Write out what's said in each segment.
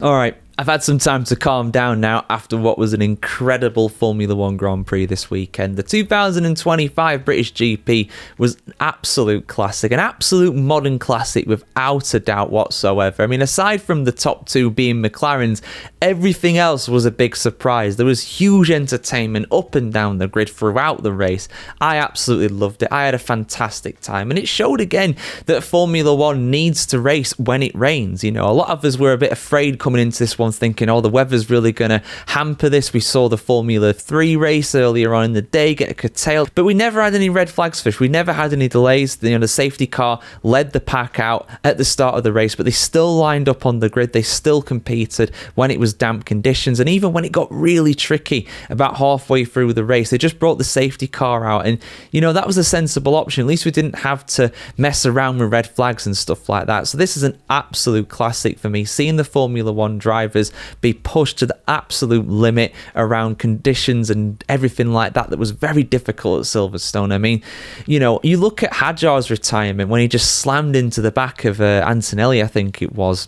All right, I've had some time to calm down now after what was an incredible Formula One Grand Prix this weekend. The 2025 British GP was an absolute classic, an absolute modern classic without a doubt whatsoever. I mean, aside from the top two being McLarens, everything else was a big surprise. There was huge entertainment up and down the grid throughout the race. I absolutely loved it. I had a fantastic time, and it showed again that Formula One needs to race when it rains. You know, a lot of us were a bit afraid coming into this one, thinking, oh, the weather's really going to hamper this. We saw the Formula 3 race earlier on in the day get curtailed, but we never had any red flags fish. We never had any delays. The safety car led the pack out at the start of the race, but they still lined up on the grid. They still competed when it was damp conditions, and even when it got really tricky about halfway through the race, they just brought the safety car out, and that was a sensible option. At least we didn't have to mess around with red flags and stuff like that. So this is an absolute classic for me, seeing the Formula One drivers be pushed to the absolute limit around conditions and everything like that was very difficult at Silverstone. I mean, you look at Hadjar's retirement when he just slammed into the back of Antonelli, I think it was.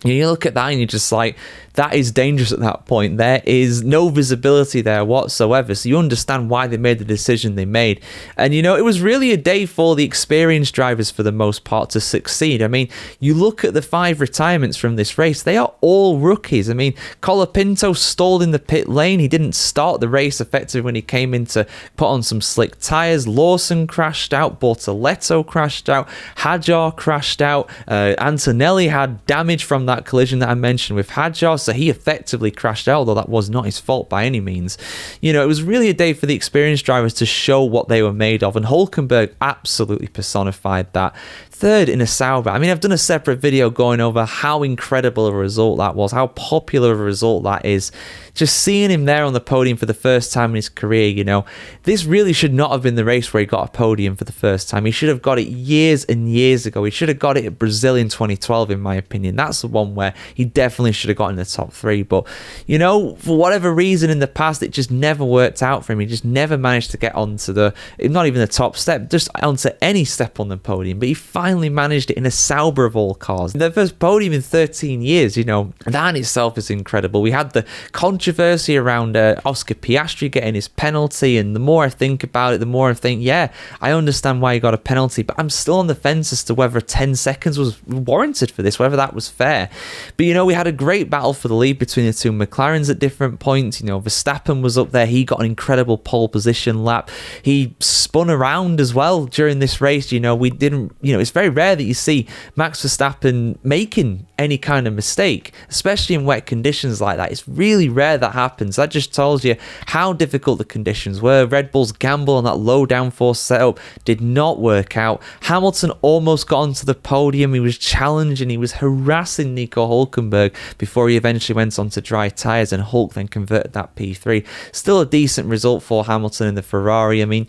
You look at that and you're just like, that is dangerous at that point. There is no visibility there whatsoever. So you understand why they made the decision they made. And, it was really a day for the experienced drivers for the most part to succeed. I mean, you look at the 5 retirements from this race, they are all rookies. I mean, Colapinto stalled in the pit lane. He didn't start the race effectively when he came in to put on some slick tyres. Lawson crashed out. Bortoleto crashed out. Hadjar crashed out. Antonelli had damage from that collision that I mentioned with Hadjar, so he effectively crashed out, although that was not his fault by any means. It was really a day for the experienced drivers to show what they were made of, and Hülkenberg absolutely personified that. Third in a Sauber. I mean, I've done a separate video going over how incredible a result that was, how popular a result that is. Just seeing him there on the podium for the first time in his career, this really should not have been the race where he got a podium for the first time. He should have got it years and years ago. He should have got it at Brazil in 2012, in my opinion. That's the one where he definitely should have got in the top 3. But, for whatever reason in the past, it just never worked out for him. He just never managed to get onto not even the top step, just onto any step on the podium. But he finally managed it in a Sauber of all cars. Their first podium in 13 years, that in itself is incredible. We had the controversy around Oscar Piastri getting his penalty, and the more I think about it, the more I think, yeah, I understand why he got a penalty, but I'm still on the fence as to whether 10 seconds was warranted for this, whether that was fair. But, we had a great battle for the lead between the two McLarens at different points. Verstappen was up there. He got an incredible pole position lap. He spun around as well during this race. We didn't, it's very rare that you see Max Verstappen making any kind of mistake, especially in wet conditions like that. It's really rare that happens. That just tells you how difficult the conditions were. Red Bull's gamble on that low downforce setup did not work out. Hamilton almost got onto the podium. He was challenging, he was harassing Nico Hülkenberg before he eventually went on to dry tyres, and Hulk then converted that P3. Still a decent result for Hamilton in the Ferrari. I mean,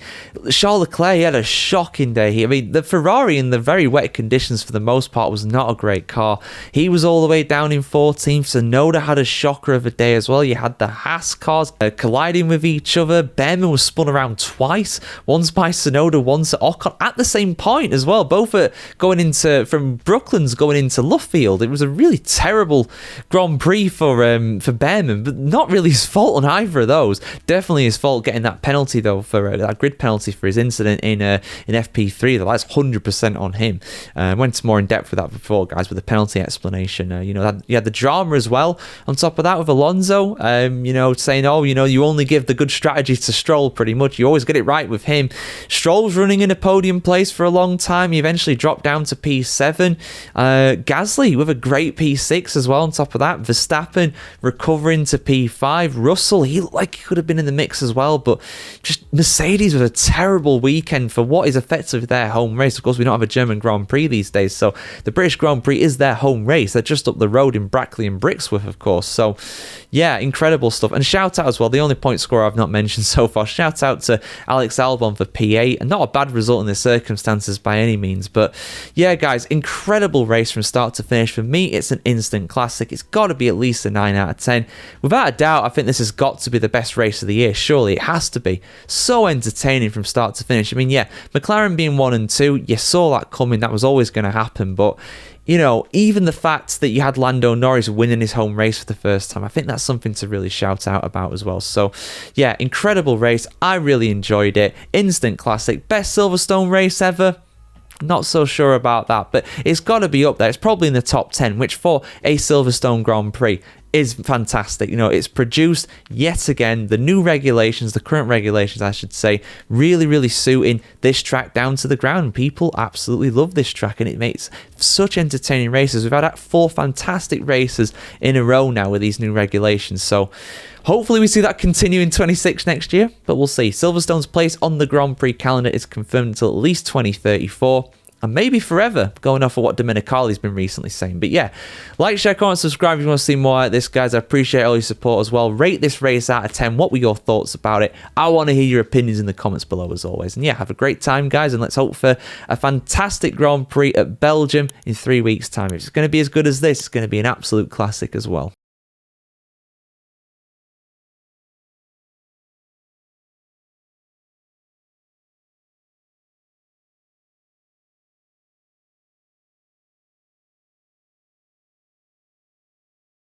Charles Leclerc, he had a shocking day. I mean, the Ferrari in the very wet conditions for the most part was not a great car. He was all the way down in 14th. Sonoda had a shocker of a day as well. You had the Haas cars colliding with each other. Behrman was spun around twice, once by Sonoda, once at Ocon at the same point as well. Both are from Brooklands going into Luffield. It was a really terrible Grand Prix for Behrman, but not really his fault on either of those. Definitely his fault getting that penalty though, for that grid penalty for his incident in FP3. That's 100% on him. Went more in depth with that before, guys, with the penalty explanation. You had the drama as well on top of that with Alonso, saying, oh, you only give the good strategy to Stroll pretty much. You always get it right with him. Stroll was running in a podium place for a long time. He eventually dropped down to P7. Gasly with a great P6 as well on top of that. Verstappen recovering to P5. Russell, he looked like he could have been in the mix as well, but just Mercedes with a terrible weekend for what is effectively their home race. Of course, we don't have a German Grand Prix these days, so the British Grand Prix is their home race. They're just up the road in Brackley and Brixworth, of course. So yeah, incredible stuff. And shout out as well, the only point scorer I've not mentioned so far, shout out to Alex Albon for P8, and not a bad result in the circumstances by any means. But yeah, guys, incredible race from start to finish. For me, it's an instant classic. It's got to be at least a 9 out of 10. Without a doubt, I think this has got to be the best race of the year. Surely it has to be. So entertaining from start to finish. I mean, yeah, McLaren being 1 and 2, you saw that coming. That was always going to happen. But you know, even the fact that you had Lando Norris winning his home race for the first time, I think that's something to really shout out about as well. So, yeah, incredible race. I really enjoyed it. Instant classic. Best Silverstone race ever? Not so sure about that, but it's got to be up there. It's probably in the top 10, which for a Silverstone Grand Prix is fantastic. You know, it's produced yet again, the new regulations, the current regulations, I should say, really suiting this track down to the ground. People absolutely love this track, and it makes such entertaining races. We've had 4 fantastic races in a row now with these new regulations. So hopefully we see that continue in 26 next year, but we'll see. Silverstone's place on the Grand Prix calendar is confirmed until at least 2034. And maybe forever, going off of what Domenicali's been recently saying. But yeah, like, share, comment, subscribe if you want to see more like this, guys. I appreciate all your support as well. Rate this race out of 10. What were your thoughts about it? I want to hear your opinions in the comments below, as always. And yeah, have a great time, guys. And let's hope for a fantastic Grand Prix at Belgium in 3 weeks' time. If it's going to be as good as this, it's going to be an absolute classic as well.